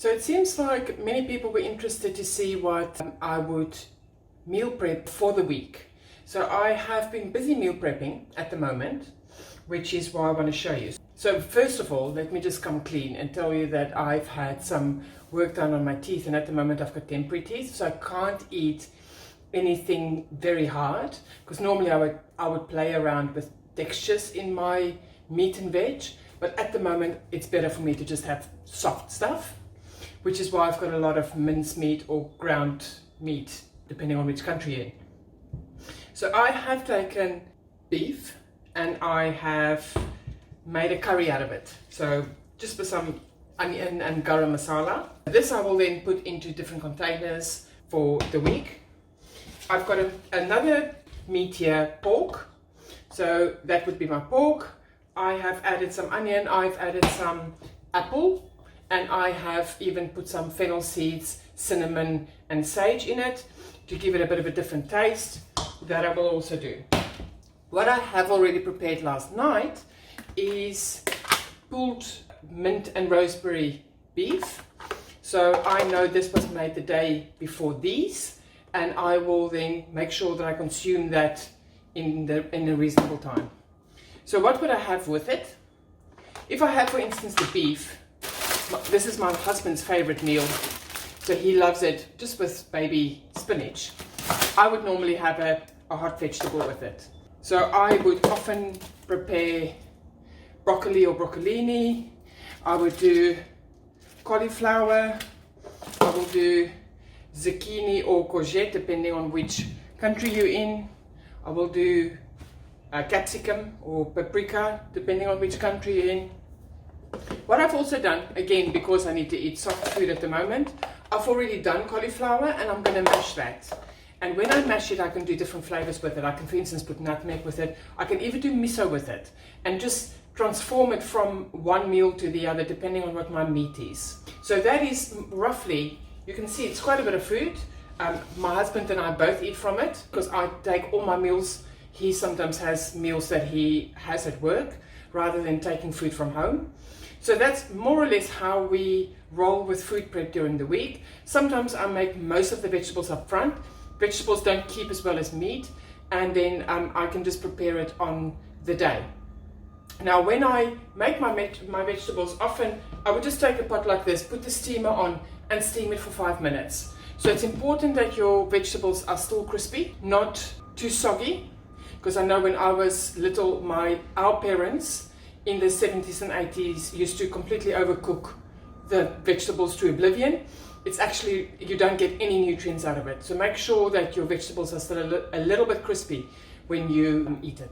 So it seems like many people were interested to see what I would meal prep for the week. So I have been busy meal prepping at the moment, which is why I want to show you. So first of all, let me just come clean and tell you that I've had some work done on my teeth, and at the moment I've got temporary teeth, so I can't eat anything very hard, because normally I would play around with textures in my meat and veg, but at the moment it's better for me to just have soft stuff, which is why I've got a lot of mince meat or ground meat, depending on which country you're in. So I have taken beef and I have made a curry out of it. So just with some onion and garam masala. This I will then put into different containers for the week. I've got another meat here, pork. So that would be my pork. I have added some onion, I've added some apple, and I have even put some fennel seeds, cinnamon and sage in it to give it a bit of a different taste. That I will also do. What I have already prepared last night is pulled mint and rosemary beef. So I know this was made the day before these, and I will then make sure that I consume that in a reasonable time. So what would I have with it? If I have, for instance, the beef, this is my husband's favorite meal, so he loves it just with baby spinach. I would normally have a hot vegetable with it. So I would often prepare broccoli or broccolini. I would do cauliflower. I will do zucchini or courgette, depending on which country you're in. I will do capsicum or paprika, depending on which country you're in. What I've also done, again, because I need to eat soft food at the moment, I've already done cauliflower and I'm going to mash that. And when I mash it, I can do different flavors with it. I can, for instance, put nutmeg with it. I can even do miso with it and just transform it from one meal to the other, depending on what my meat is. So that is roughly, you can see it's quite a bit of food. My husband and I both eat from it because I take all my meals. He sometimes has meals that he has at work rather than taking food from home. So that's more or less how we roll with food prep during the week. Sometimes I make most of the vegetables up front. Vegetables don't keep as well as meat, and then I can just prepare it on the day. Now when I make my vegetables, often I would just take a pot like this, put the steamer on and steam it for 5 minutes. So it's important that your vegetables are still crispy, not too soggy, because I know when I was little, our parents in the 70s and 80s used to completely overcook the vegetables to oblivion. It's actually, you don't get any nutrients out of it. So make sure that your vegetables are still a little bit crispy when you eat it.